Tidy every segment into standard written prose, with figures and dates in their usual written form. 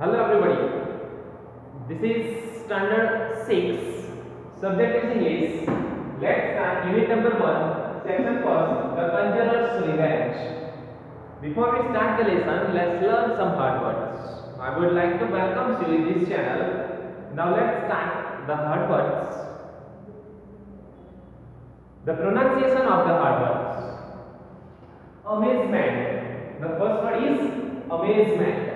Hello everybody, this is standard 6, subject is English. Let's start unit number 1, section first, the Conjurer's Revenge. Before we start the lesson, let's learn some hard words. I would like to welcome you in this channel. Now let's start the hard words. The pronunciation of the hard words. Amazement. The first word is amazement.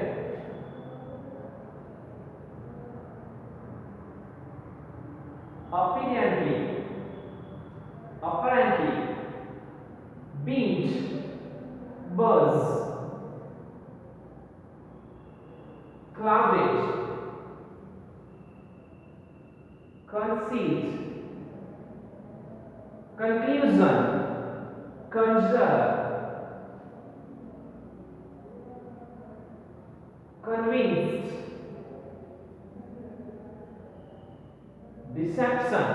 Apparently, beat, buzz, clouded, conceit, conclusion, conjure, convinced, deception,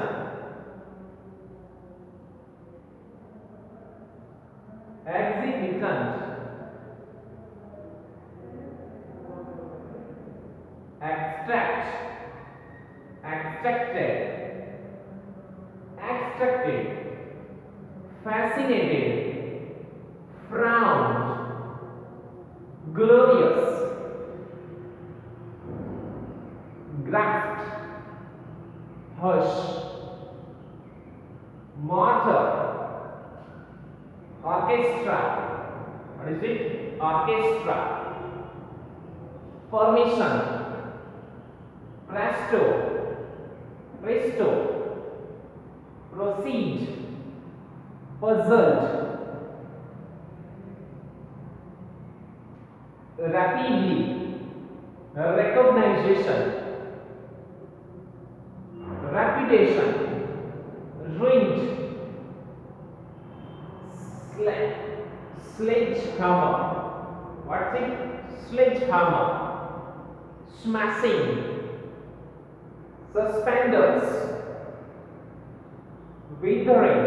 exhibitant, abstract, abstracted, extracted, fascinated, frowned, glorious, grasped, hush, mortar, orchestra. What is it? Orchestra. Permission, presto, presto, proceed, puzzled, rapidly, recognition, reputation, ruined, sledgehammer. What's it? Sledgehammer, smashing, suspenders, withering,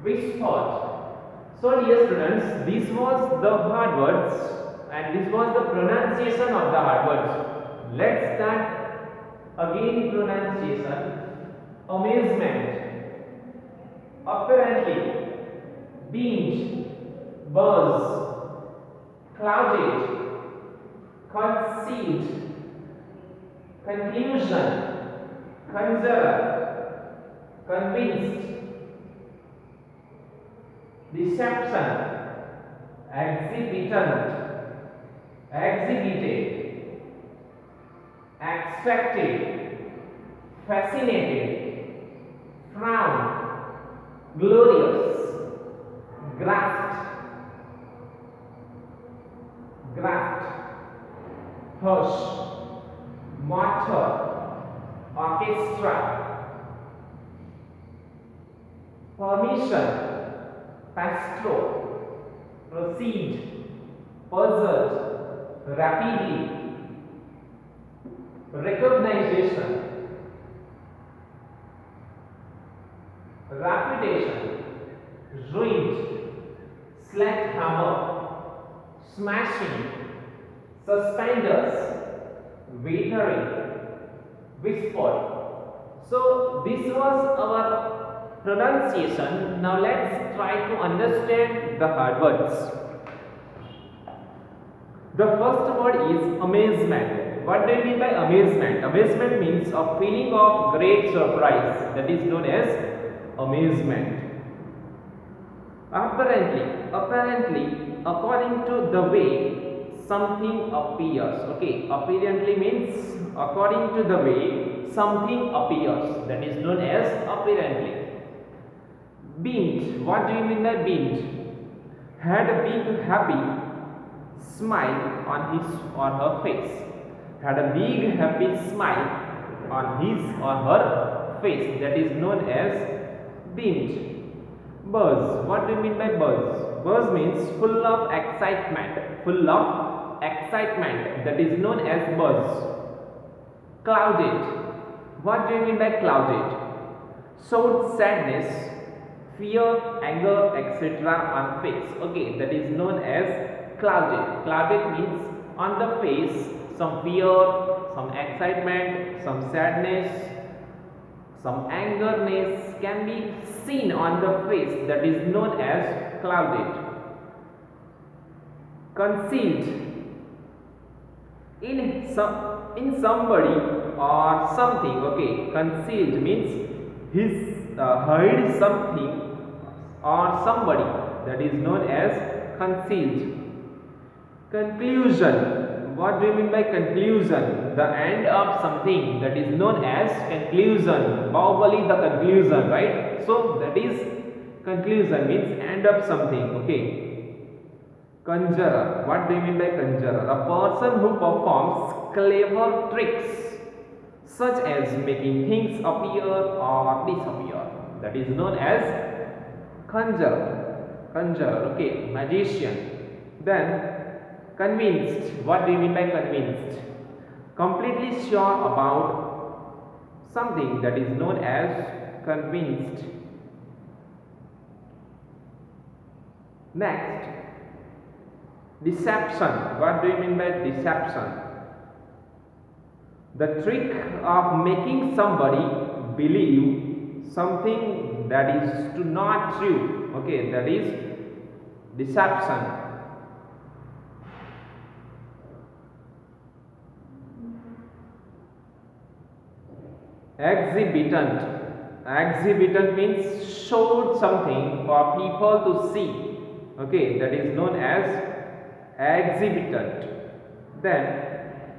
whispered. So dear students, this was the hard words and this was the pronunciation of the hard words. Let's start again pronunciation. Amazement, apparently, beamed, buzz, clouded, conceived, conclusion, conjure, convinced, deception, exhibitant, exhibited, abstracted, fascinated, frowned, glorious, grasped, hush, mortar, orchestra, permission, pastro, proceed, puzzled, rapidly, recognition, reputation, ruined, sledgehammer, smashing, suspenders, withering, whispered. So this was our pronunciation. Now let's try to understand the hard words. The first word is amazement. What do you mean by amazement? Amazement means a feeling of great surprise, that is known as amazement. Apparently, according to the way something appears. Okay, apparently means according to the way something appears, that is known as apparently. Beamed, what do you mean by beamed? Had a big happy smile on his or her face. Had a big happy smile on his or her face, that is known as beamed. Buzz, what do you mean by buzz? Buzz means full of excitement, that is known as buzz. Clouded, what do you mean by clouded? Showed sadness, fear, anger, etc. on face. Okay, that is known as clouded. Clouded means on the face some fear, some excitement, some sadness, some angerness can be seen on the face, that is known as clouded. Concealed in somebody or something. Okay, concealed means his hide something or somebody, that is known as concealed. Conclusion. What do you mean by conclusion? The end of something, that is known as conclusion. Bahubali, the conclusion, right? So that is conclusion, means end of something. Okay. Conjurer. What do you mean by conjurer? A person who performs clever tricks such as making things appear or disappear, that is known as conjurer. Conjurer. Okay. Magician. Then convinced. What do you mean by convinced? Completely sure about something, that is known as convinced. Next, deception. What do you mean by deception? The trick of making somebody believe something that is not true. Okay, that is deception. Exhibitant. Exhibitant means showed something for people to see. Okay, that is known as exhibitant. Then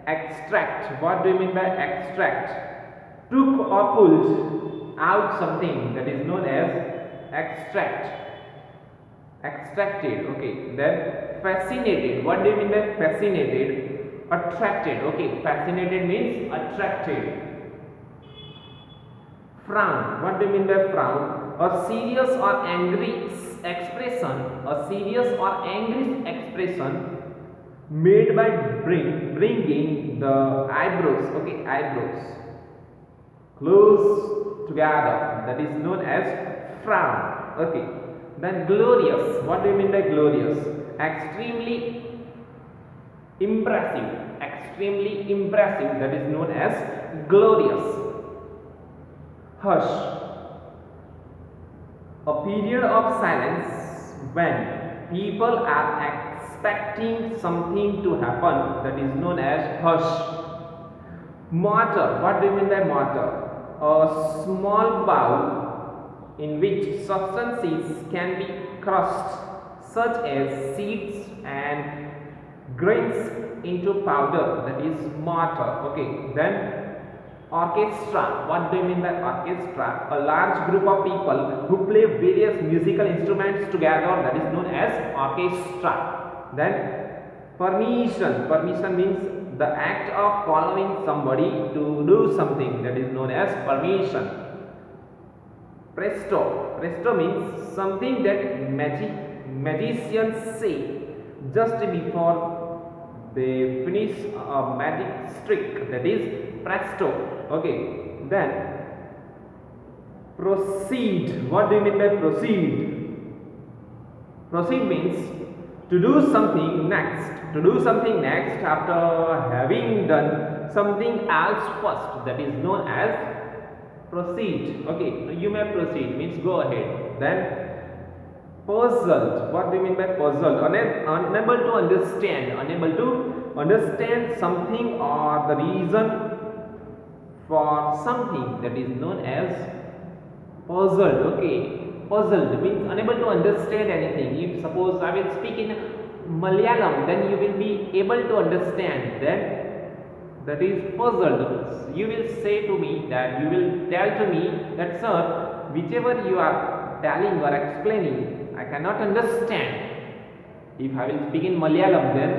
extract. What do you mean by extract? Took or pulled out something, that is known as extract. Extracted. Okay. Then fascinated. What do you mean by fascinated? Attracted. Okay, fascinated means attracted. Frown. What do you mean by frown? A serious or angry expression. A serious or angry expression made by bringing the eyebrows. Okay, eyebrows close together. That is known as frown. Okay. Then glorious. What do you mean by glorious? Extremely impressive. Extremely impressive. That is known as glorious. Hush. A period of silence when people are expecting something to happen, that is known as hush. Mortar. What do you mean by mortar? A small bowl in which substances can be crushed, such as seeds and grains, into powder, that is mortar. Okay. Then orchestra. What do you mean by orchestra? A large group of people who play various musical instruments together, that is known as orchestra. Then permission. Permission means the act of following somebody to do something, that is known as permission. Presto. Presto means something that magicians say just before they finish a magic trick, that is presto. Okay. Then proceed. What do you mean by proceed? Proceed means to do something next. To do something next after having done something else first, that is known as proceed. Okay. You may proceed means go ahead. Then puzzled. What do you mean by puzzled? Unable to understand. Unable to understand something or the reason for something, that is known as puzzled. Okay. Puzzled means unable to understand anything. If suppose I will speak in Malayalam, then you will be able to understand that is puzzled. You will say to me that, you will tell to me that, sir, whichever you are telling or explaining, I cannot understand. If I will speak in Malayalam, then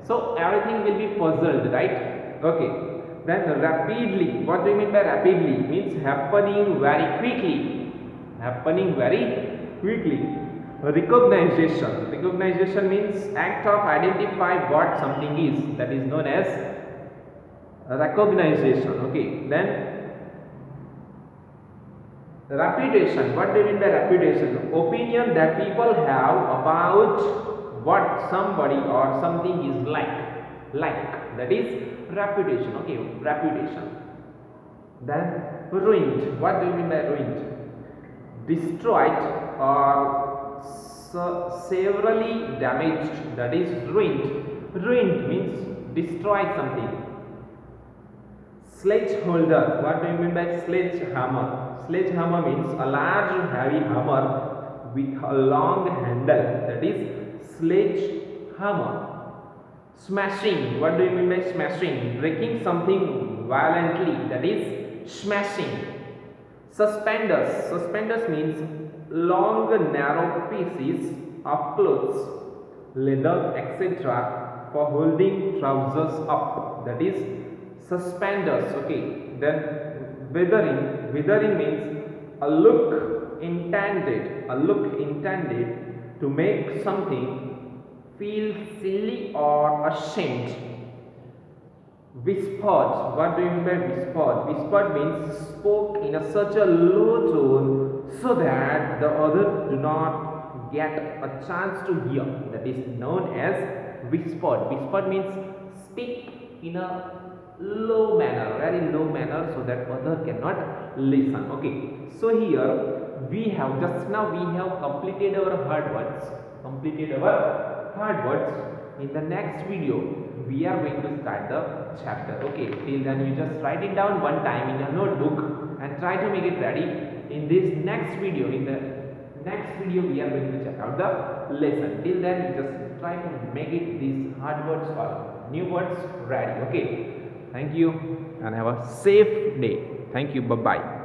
so everything will be puzzled, right? Okay. Then rapidly. What do you mean by rapidly? Means happening very quickly. Happening very quickly. Recognition. Recognition means act of identify what something is, that is known as recognition. Okay. Then reputation. What do you mean by reputation? Opinion that people have about what somebody or something is like. that is reputation. Okay, reputation. Then ruined. What do you mean by ruined? Destroyed or severely damaged, that is ruined. Ruined means destroyed something. Sledgeholder. What do you mean by sledgehammer? Sledgehammer means a large heavy hammer with a long handle, that is sledgehammer. Smashing. What do you mean by smashing? Breaking something violently, that is smashing. Suspenders. Suspenders means long narrow pieces of clothes, leather, etc. for holding trousers up, that is suspenders. Okay, then withering. Withering means a look intended to make something feel silly or ashamed. Whispered. What do you mean by whispered? Whispered means spoke in such a low tone so that the other do not get a chance to hear, that is known as whispered. Whispered means speak in a low manner, very low manner, so that other cannot listen. Okay, so here we have completed our hard words. In the next video we are going to start the chapter. Okay, till then you just write it down one time in your notebook and try to make it ready. In the next video we are going to check out the lesson. Till then you just try to make it these hard words or new words ready. Okay, thank you and have a safe day. Thank you. Bye bye.